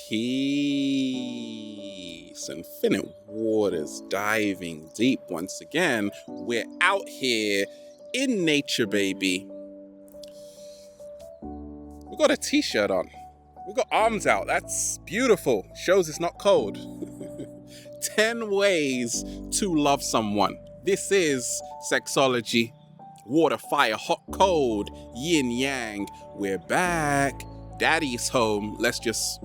Peace. Infinite waters diving deep once again. We're out here in nature, baby. We got a t-shirt on. We got arms out. That's beautiful. Shows it's not cold. 10 ways to love someone. This is sexology. Water, fire, hot, cold, yin, yang. We're back. Daddy's home. Let's just...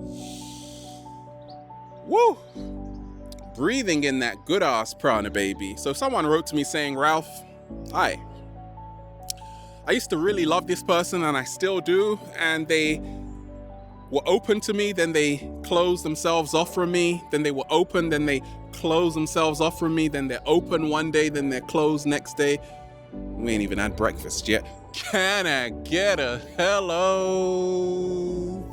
Woo! Breathing in that good ass prana, baby. So someone wrote to me saying, Ralph, hi. I used to really love this person and I still do. And they were open to me, then they closed themselves off from me. Then they were open, then they closed themselves off from me. Then they're open one day, then they're closed next day. We ain't even had breakfast yet. Can I get a hello?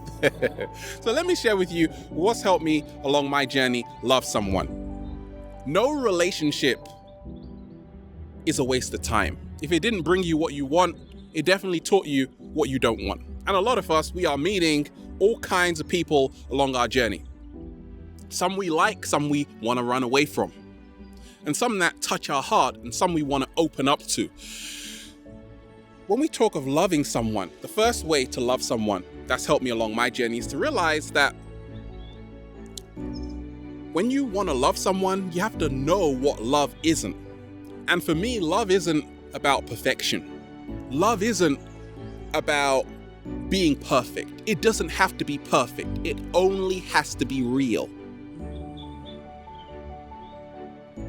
So let me share with you what's helped me along my journey love someone. No relationship is a waste of time. If it didn't bring you what you want, it definitely taught you what you don't want. And a lot of us, we are meeting all kinds of people along our journey. Some we like, some we want to run away from. And some that touch our heart, and some we want to open up to. When we talk of loving someone, the first way to love someone that's helped me along my journey is to realize that when you want to love someone, you have to know what love isn't. And for me, love isn't about perfection. Love isn't about being perfect. It doesn't have to be perfect. It only has to be real.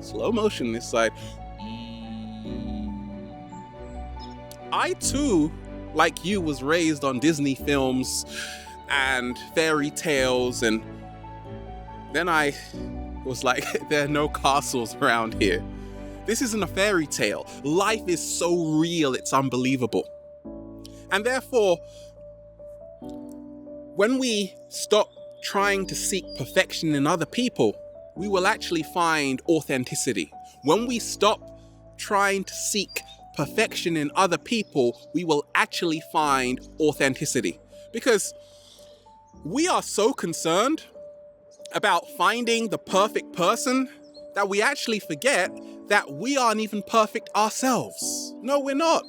Slow motion this side. I too, like you, was raised on Disney films and fairy tales, and then I was like, there are no castles around here. This isn't a fairy tale. Life is so real, it's unbelievable. And therefore, when we stop trying to seek perfection in other people, we will actually find authenticity. When we stop trying to seek perfection in other people, we will actually find authenticity. Because we are so concerned about finding the perfect person that we actually forget that we aren't even perfect ourselves. No, we're not.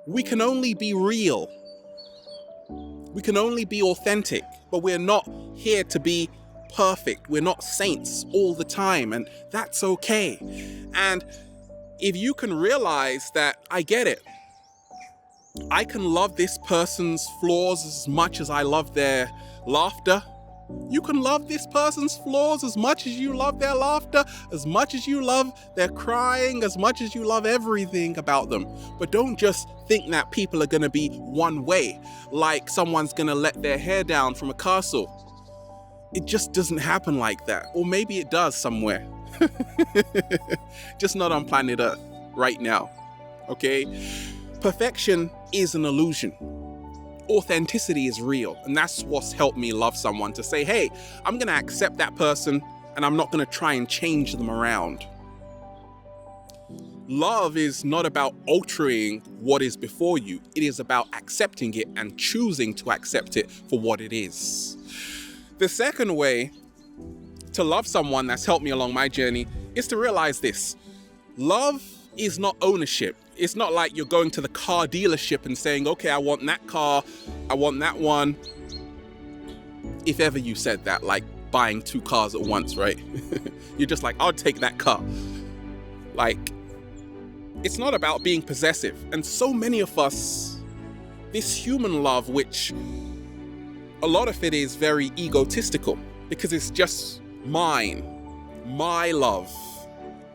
We can only be real. We can only be authentic, but we're not here to be perfect. We're not saints all the time, and that's okay. And if you can realize that, I get it. I can love this person's flaws as much as I love their laughter. You can love this person's flaws as much as you love their laughter, as much as you love their crying, as much as you love everything about them. But don't just think that people are going to be one way, like someone's going to let their hair down from a castle. It just doesn't happen like that. Or maybe it does somewhere. Just not on planet Earth right now. Okay? Perfection is an illusion. Authenticity is real. And that's what's helped me love someone, to say, hey, I'm going to accept that person and I'm not going to try and change them around. Love is not about altering what is before you. It is about accepting it and choosing to accept it for what it is. The second way to love someone that's helped me along my journey is to realize this. Love is not ownership. It's not like you're going to the car dealership and saying, okay, I want that car, I want that one. If ever you said that, like buying 2 cars at once, right? You're just like, I'll take that car. Like, it's not about being possessive. And so many of us, this human love, which a lot of it is very egotistical, because it's just mine, my love,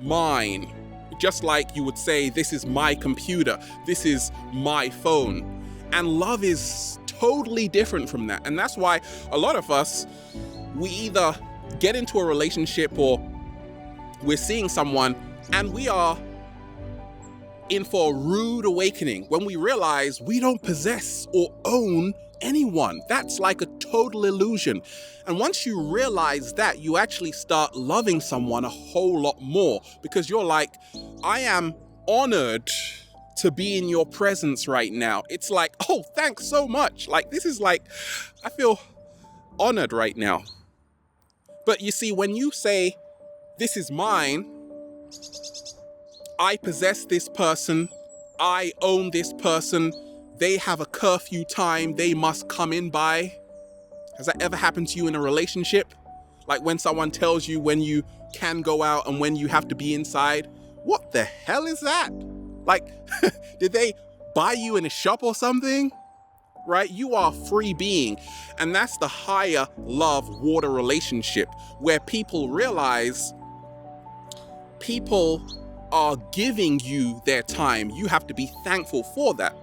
mine. Just like you would say, this is my computer, this is my phone. And love is totally different from that. And that's why a lot of us, we either get into a relationship or we're seeing someone and we are in for a rude awakening when we realize we don't possess or own anyone. That's like a total illusion. And once you realize that, you actually start loving someone a whole lot more, because you're like, I am honored to be in your presence right now. It's like, oh, thanks so much. Like, this is like, I feel honored right now. But you see, when you say, this is mine, I possess this person, I own this person, they have a curfew time they must come in by. Has that ever happened to you in a relationship? Like when someone tells you when you can go out and when you have to be inside? What the hell is that? Like, did they buy you in a shop or something? Right? You are a free being. And that's the higher love water relationship, where people realize people are giving you their time. You have to be thankful for that,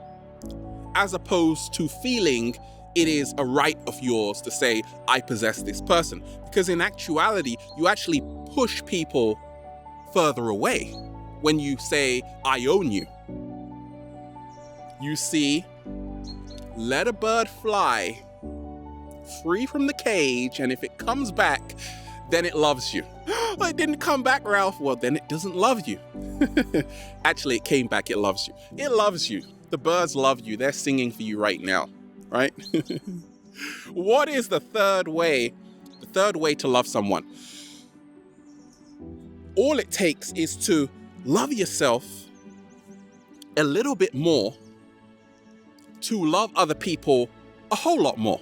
as opposed to feeling it is a right of yours to say, I possess this person. Because in actuality, you actually push people further away when you say, I own you. You see, let a bird fly free from the cage, and if it comes back, then it loves you. Well, it didn't come back, Ralph. Well, then it doesn't love you. Actually, it came back. It loves you. It loves you. The birds love you. They're singing for you right now, right? What is the third way? The third way to love someone. All it takes is to love yourself a little bit more to love other people a whole lot more.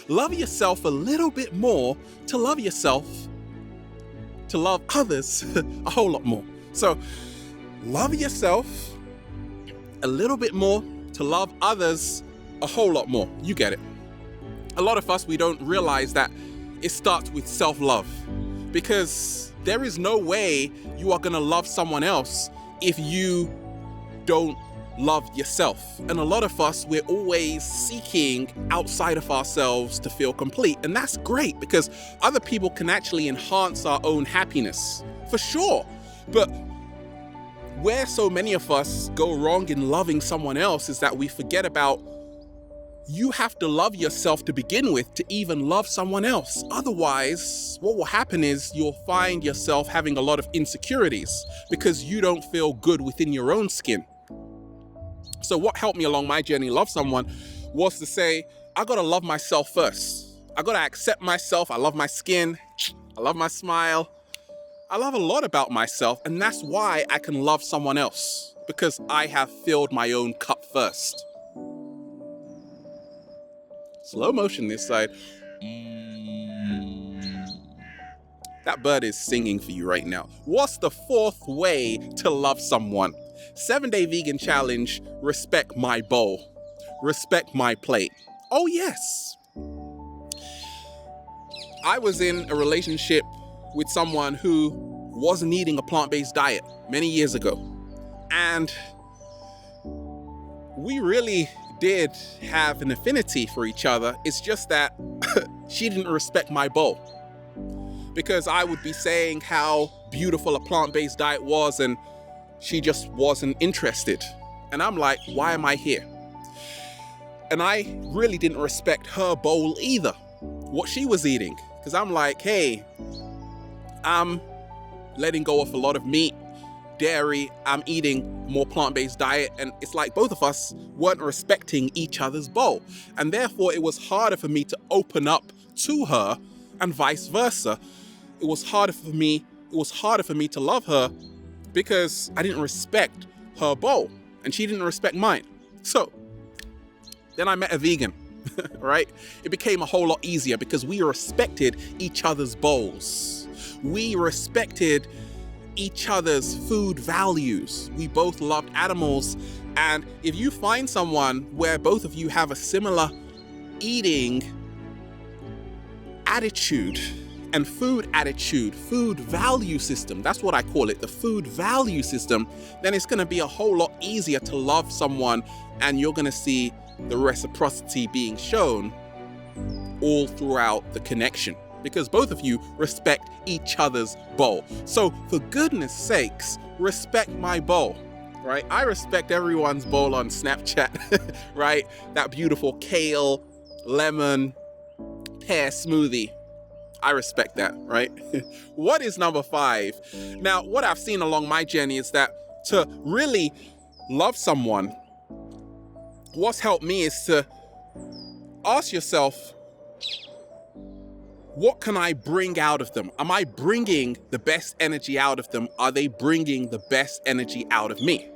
Love yourself a little bit more to love yourself, to love others a whole lot more. So love yourself a little bit more to love others a whole lot more. You get it. A lot of us, we don't realize that it starts with self-love, because there is no way you are going to love someone else if you don't love yourself. And a lot of us, we're always seeking outside of ourselves to feel complete. And that's great, because other people can actually enhance our own happiness, for sure. But where so many of us go wrong in loving someone else is that we forget about, you have to love yourself to begin with to even love someone else. Otherwise, what will happen is you'll find yourself having a lot of insecurities because you don't feel good within your own skin. So what helped me along my journey to love someone was to say, I gotta love myself first. I gotta accept myself. I love my skin. I love my smile. I love a lot about myself, and that's why I can love someone else, because I have filled my own cup first. Slow motion this side. That bird is singing for you right now. What's the fourth way to love someone? 7-day vegan challenge, respect my bowl. Respect my plate. Oh yes. I was in a relationship with someone who wasn't eating a plant-based diet many years ago. And we really did have an affinity for each other. It's just that she didn't respect my bowl, because I would be saying how beautiful a plant-based diet was and she just wasn't interested. And I'm like, why am I here? And I really didn't respect her bowl either, what she was eating. Because I'm like, hey, I'm letting go of a lot of meat, dairy, I'm eating more plant-based diet, and it's like both of us weren't respecting each other's bowl. And therefore it was harder for me to open up to her, and vice versa. It was harder for me to love her because I didn't respect her bowl and she didn't respect mine. So then I met a vegan, right? It became a whole lot easier because we respected each other's bowls. We respected each other's food values. We both loved animals. And if you find someone where both of you have a similar eating attitude and food attitude, food value system, that's what I call it, the food value system, then it's gonna be a whole lot easier to love someone, and you're gonna see the reciprocity being shown all throughout the connection, because both of you respect each other's bowl. So for goodness sakes, respect my bowl, right? I respect everyone's bowl on Snapchat, right? That beautiful kale, lemon, pear smoothie. I respect that, right? What is number 5? Now, what I've seen along my journey is that to really love someone, what's helped me is to ask yourself, What can I bring out of them? Am I bringing the best energy out of them? Are they bringing the best energy out of me?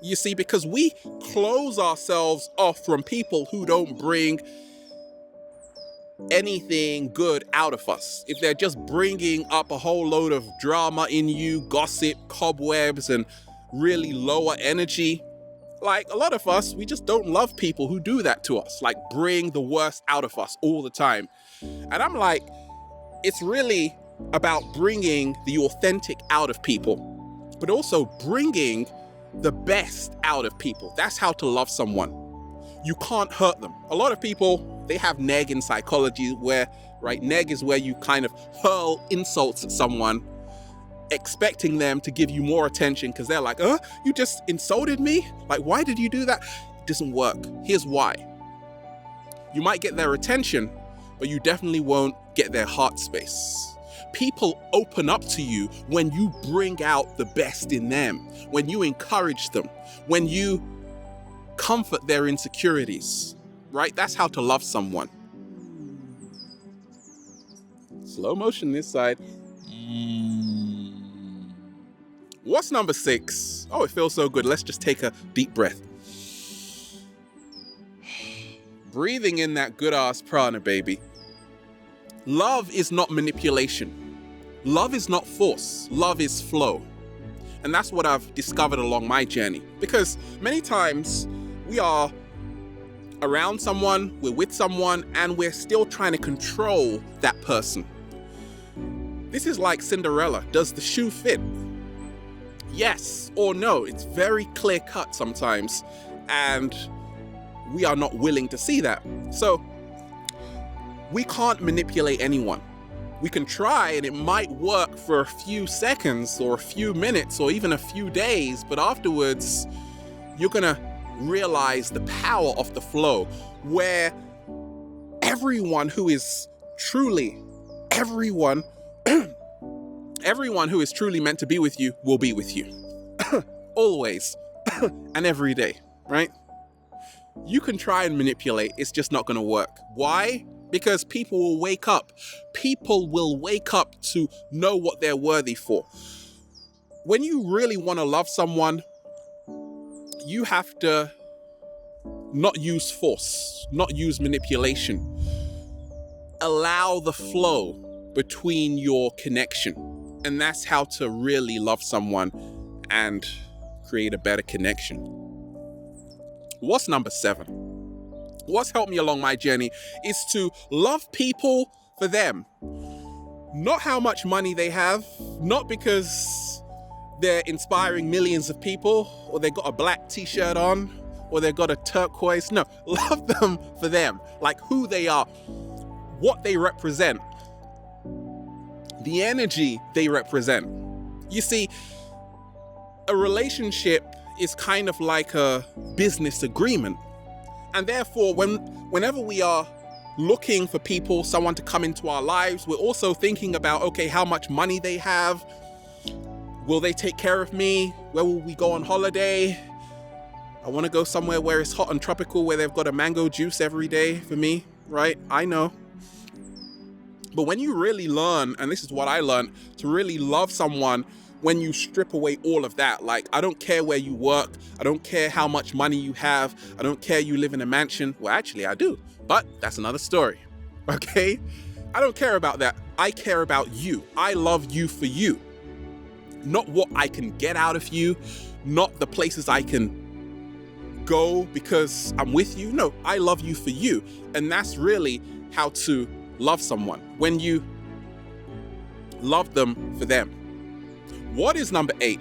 You see, because we close ourselves off from people who don't bring anything good out of us. If they're just bringing up a whole load of drama in you, gossip, cobwebs, and really lower energy, like a lot of us, we just don't love people who do that to us, like bring the worst out of us all the time. And I'm like, it's really about bringing the authentic out of people, but also bringing the best out of people. That's how to love someone. You can't hurt them. A lot of people, they have neg in psychology where, right, neg is where you kind of hurl insults at someone, expecting them to give you more attention because they're like, you just insulted me? Like, why did you do that? It doesn't work. Here's why. You might get their attention, but you definitely won't get their heart space. People open up to you when you bring out the best in them, when you encourage them, when you comfort their insecurities, right? That's how to love someone. Slow motion this side. What's number 6? Oh, it feels so good. Let's just take a deep breath. Breathing in that good ass prana, baby. Love is not manipulation. Love is not force. Love is flow. And that's what I've discovered along my journey. Because many times we are around someone, we're with someone, and we're still trying to control that person. This is like Cinderella. Does the shoe fit? Yes or no. It's very clear cut sometimes, and we are not willing to see that. So we can't manipulate anyone. We can try, and it might work for a few seconds or a few minutes or even a few days, but afterwards you're gonna realize the power of the flow, where everyone who is truly meant to be with you will be with you. Always and every day, right? You can try and manipulate, it's just not gonna work. Why? Because people will wake up. People will wake up to know what they're worthy for. When you really want to love someone, you have to not use force, not use manipulation. Allow the flow between your connection. And that's how to really love someone and create a better connection. What's number 7? What's helped me along my journey is to love people for them. Not how much money they have, not because they're inspiring millions of people, or they got a black t-shirt on, or they got a turquoise. No, love them for them, like who they are, what they represent, the energy they represent. You see, a relationship is kind of like a business agreement. And therefore, whenever we are looking for people, someone to come into our lives, we're also thinking about, okay, how much money they have. Will they take care of me? Where will we go on holiday? I want to go somewhere where it's hot and tropical, where they've got a mango juice every day for me, right? I know. But when you really learn, and this is what I learned, to really love someone, when you strip away all of that, like, I don't care where you work, I don't care how much money you have, I don't care you live in a mansion. Well, actually I do, but that's another story, okay? I don't care about that. I care about you. I love you for you. Not what I can get out of you, not the places I can go because I'm with you. No, I love you for you. And that's really how to love someone, when you love them for them. What is number 8?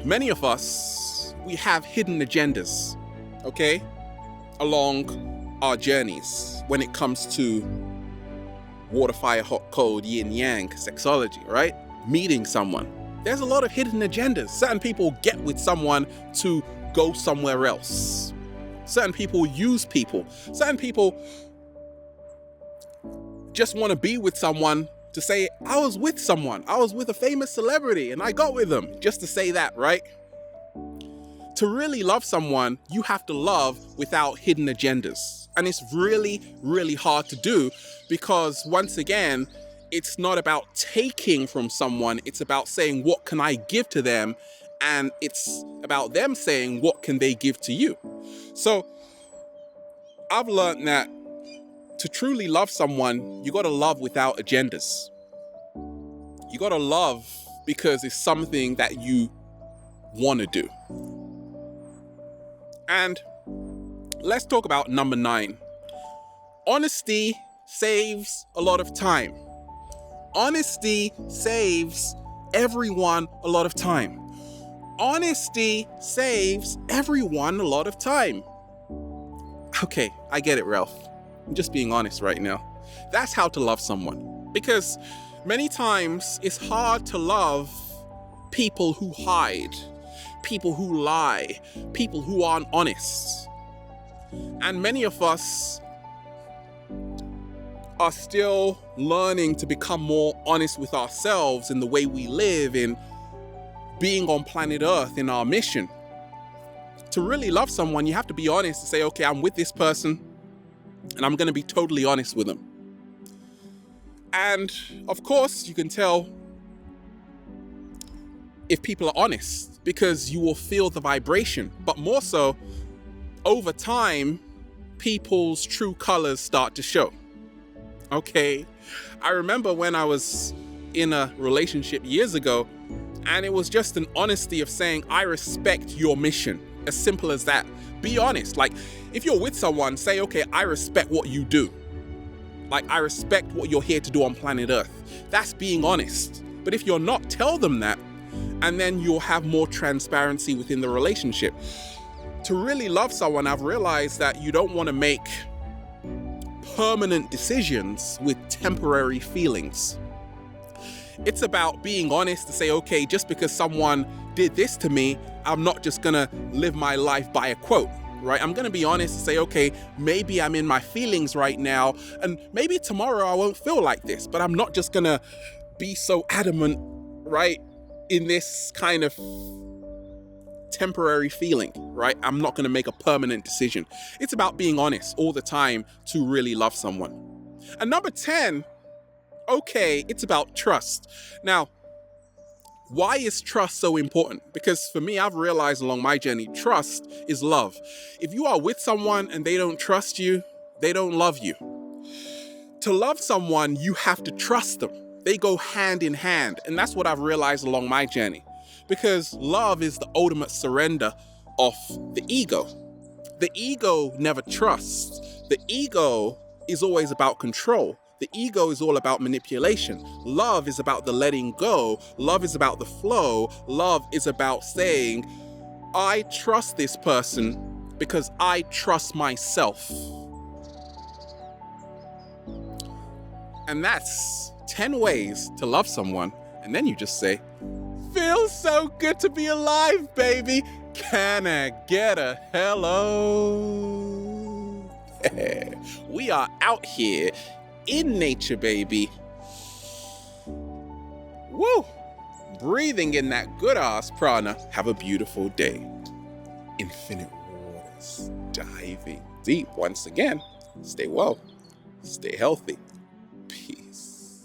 Many of us, we have hidden agendas, okay, along our journeys when it comes to water, fire, hot, cold, yin, yang, sexology, right? Meeting someone. There's a lot of hidden agendas. Certain people get with someone to go somewhere else. Certain people use people. Certain people just want to be with someone to say, I was with someone. I was with a famous celebrity and I got with them, just to say that, right? To really love someone, you have to love without hidden agendas. And it's really, really hard to do because, once again, it's not about taking from someone. It's about saying, what can I give to them? And it's about them saying, what can they give to you? So I've learned that to truly love someone, you got to love without agendas. You got to love because it's something that you want to do. And let's talk about number 9. Honesty saves a lot of time. Honesty saves everyone a lot of time. Honesty saves everyone a lot of time. Okay, I get it, Ralph. I'm just being honest right now. That's how to love someone. Because many times it's hard to love people who hide, people who lie, people who aren't honest. And many of us are still learning to become more honest with ourselves in the way we live, in being on planet Earth, in our mission. To really love someone, you have to be honest and say, okay, I'm with this person and I'm going to be totally honest with them. And of course, you can tell if people are honest because you will feel the vibration. But more so, over time, people's true colors start to show. Okay, I remember when I was in a relationship years ago, and it was just an honesty of saying, I respect your mission. As simple as that. Be honest. Like, if you're with someone, say, okay, I respect what you do. Like, I respect what you're here to do on planet Earth. That's being honest. But if you're not, tell them that, and then you'll have more transparency within the relationship. To really love someone, I've realized that you don't want to make permanent decisions with temporary feelings. It's about being honest to say, okay, just because someone did this to me, I'm not just gonna live my life by a quote, right? I'm gonna be honest and say, okay, maybe I'm in my feelings right now, and maybe tomorrow I won't feel like this, but I'm not just gonna be so adamant, right, in this kind of temporary feeling, right? I'm not gonna make a permanent decision. It's about being honest all the time to really love someone. And number 10, okay, it's about trust. Now, why is trust so important? Because for me, I've realized along my journey, trust is love. If you are with someone and they don't trust you, they don't love you. To love someone, you have to trust them. They go hand in hand. And that's what I've realized along my journey. Because love is the ultimate surrender of the ego. The ego never trusts. The ego is always about control. The ego is all about manipulation. Love is about the letting go. Love is about the flow. Love is about saying, I trust this person because I trust myself. And that's 10 ways to love someone. And then you just say, feels so good to be alive, baby. Can I get a hello? We are out here in nature, baby. Woo! Breathing in that good ass prana. Have a beautiful day. Infinite waters. Diving deep once again. Stay well. Stay healthy. Peace.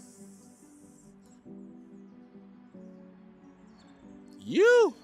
You.